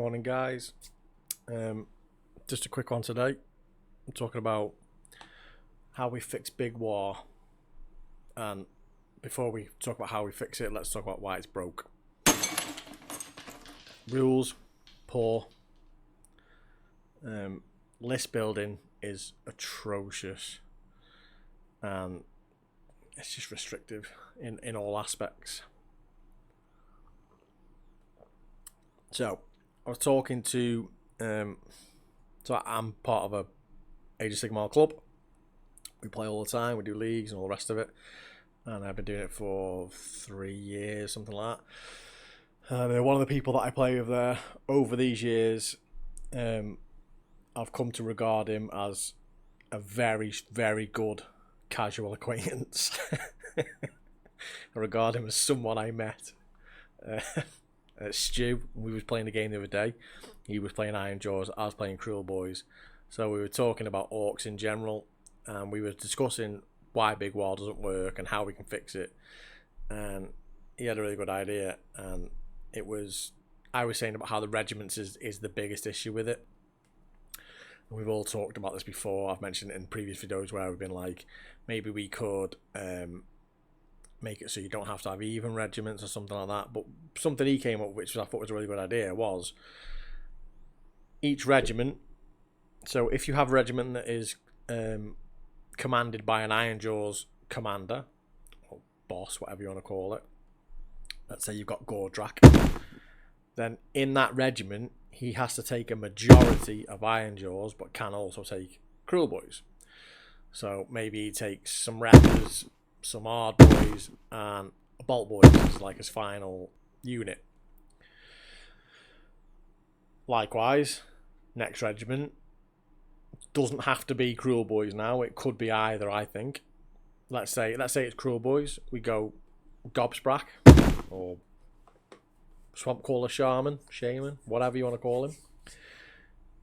Morning, guys. Just a quick one today. I'm talking about how we fix Big WAAGH, and before we talk about how we fix it, let's talk about why it's broke. Rules poor. List building is atrocious, and it's just restrictive in all aspects. So I was talking to so I'm part of a Age of Sigmar club. We play all the time, we do leagues and all the rest of it, and I've been doing it for 3 years, something like that. And one of the people that I play with there over these years, I've come to regard him as a very, very good casual acquaintance. I regard him as someone I met. Stu, we was playing the game the other day. He was playing Iron Jaws, I was playing Cruel Boys. So we were talking about orcs in general, and we were discussing why Big WAAGH doesn't work and how we can fix it. And he had a really good idea, and I was saying about how the regiments is the biggest issue with it. And we've all talked about this before. I've mentioned it in previous videos where we've been like, maybe we could make it so you don't have to have even regiments or something like that. But something he came up with, which I thought was a really good idea, was each regiment. So if you have a regiment that is commanded by an Iron Jaws commander, or boss, whatever you want to call it, let's say you've got Gordrak, then in that regiment he has to take a majority of Iron Jaws, but can also take Cruel Boys. So maybe he takes some Reppers, some Hard Boys, and Bolt Boys as like his final unit. Likewise, next regiment doesn't have to be Cruel Boys now. It could be either, I think. Let's say it's Cruel Boys. We go Gobsprack or Swamp Caller Shaman, whatever you want to call him.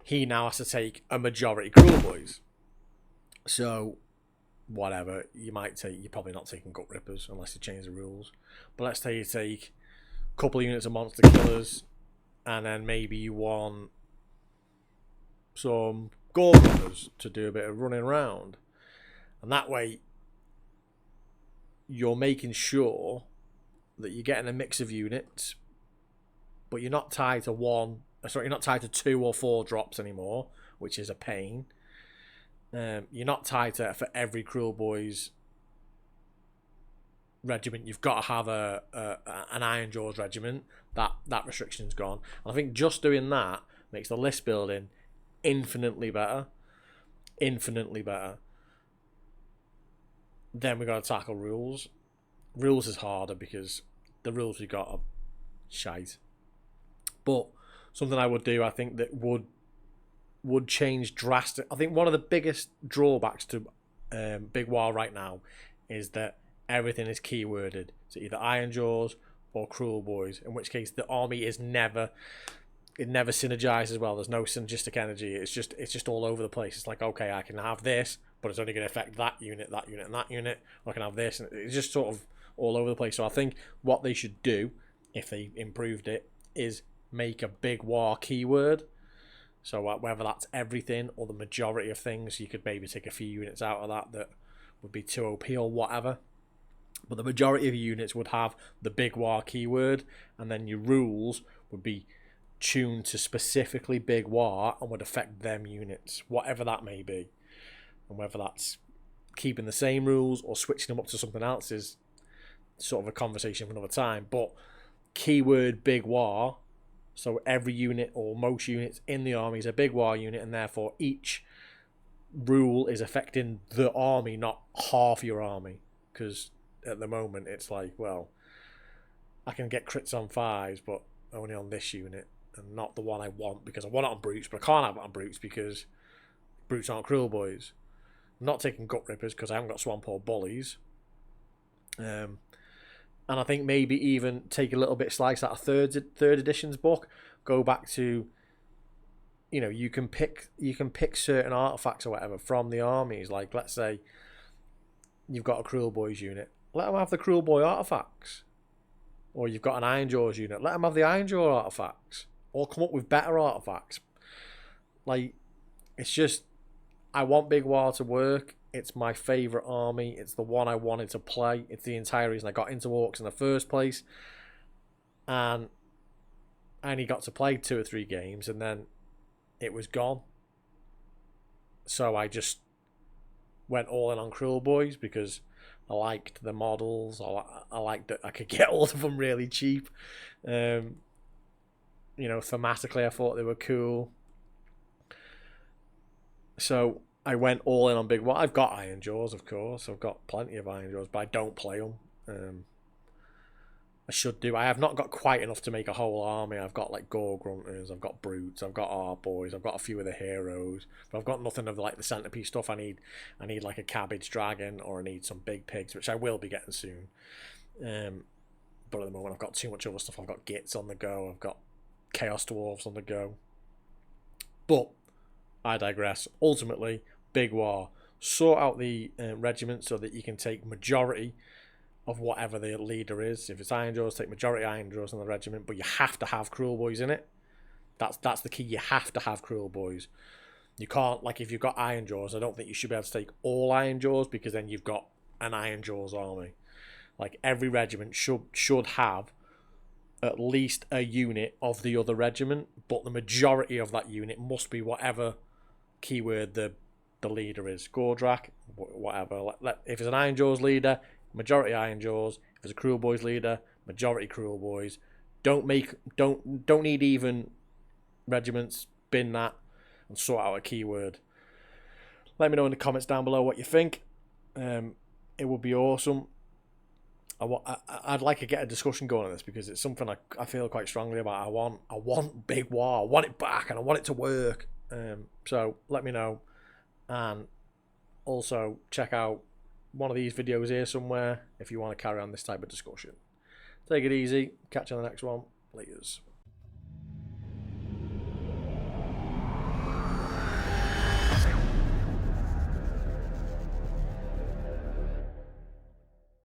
He now has to take a majority Cruel Boys. So whatever, you're probably not taking Gut Rippers unless you change the rules. But let's say you take a couple of units of Monster Killers, and then maybe you want some Gore Runners to do a bit of running around. And that way you're making sure that you're getting a mix of units, but you're not tied to 2 or 4 drops anymore, which is a pain. You're not tied to, for every Cruel Boys regiment you've got to have an Iron Jaws regiment. That restriction's gone, and I think just doing that makes the list building infinitely better. Then we got to tackle rules. Rules is harder because the rules we got are shite. But something I would do, I think, that would change drastic. I think one of the biggest drawbacks to Big WAAGH right now is that everything is keyworded. So either Iron Jaws or Cruel Boys, in which case the army is never synergizes well. There's no synergistic energy. It's just all over the place. It's like, okay, I can have this, but it's only going to affect that unit, and that unit. Or I can have this, and it's just sort of all over the place. So I think what they should do, if they improved it, is make a Big WAAGH keyword. So whether that's everything or the majority of things, you could maybe take a few units out of that would be too OP or whatever. But the majority of your units would have the Big WAAGH keyword, and then your rules would be tuned to specifically Big WAAGH and would affect them units, whatever that may be. And whether that's keeping the same rules or switching them up to something else is sort of a conversation for another time. But keyword Big WAAGH, so every unit or most units in the army is a Big WAAGH unit, and therefore each rule is affecting the army, not half your army. Because at the moment it's like, well, I can get crits on 5s, but only on this unit, and not the one I want, because I want it on Brutes, but I can't have it on Brutes because Brutes aren't Cruel Boys. I'm not taking Gut Rippers because I haven't got Swamp or Bullies. And I think maybe even take a little bit slice out of third edition's book. Go back to, you can pick certain artifacts or whatever from the armies. Like, let's say you've got a Cruel Boys unit, let them have the Cruel Boy artifacts. Or you've got an Iron Jaws unit, let them have the Iron Jaws artifacts. or come up with better artifacts. Like, it's just, I want Big WAAGH to work. It's my favourite army. It's the one I wanted to play. It's the entire reason I got into Orcs in the first place. And I only got to play 2 or 3 games, and then it was gone. So I just went all in on Kruleboyz because I liked the models. I liked that I could get all of them really cheap. You know, thematically, I thought they were cool. So I went all in on Big WAAGH. I've got Iron Jaws, of course. I've got plenty of Iron Jaws, but I don't play them. I should do. I have not got quite enough to make a whole army. I've got like Gore Grunters, I've got Brutes, I've got Boys, I've got a few of the heroes, but I've got nothing of like the centerpiece stuff. I need like a Cabbage Dragon, or I need some big pigs, which I will be getting soon. But at the moment I've got too much other stuff. I've got Gits on the go, I've got Chaos Dwarves on the go. But I digress. Ultimately, Big WAAGH, sort out the regiment so that you can take majority of whatever the leader is. If it's Iron Jaws, take majority Iron Jaws in the regiment, but you have to have Kruleboyz in it. That's the key. You have to have Kruleboyz. You can't, like, if you've got Iron Jaws, I don't think you should be able to take all Iron Jaws, because then you've got an Iron Jaws army. Like, every regiment should have at least a unit of the other regiment, but the majority of that unit must be whatever keyword the leader is. Gordrak, whatever. If it's an Iron Jaws leader, majority Iron Jaws. If it's a Kruleboyz leader, majority Kruleboyz. Don't need even regiments. Bin that and sort out a keyword. Let me know in the comments down below what you think. It would be awesome. I'd like to get a discussion going on this, because it's something I feel quite strongly about. I want Big WAAGH. I want it back, and I want it to work. So let me know, and also check out one of these videos here somewhere if you want to carry on this type of discussion. Take it easy. Catch you on the next one. Laters.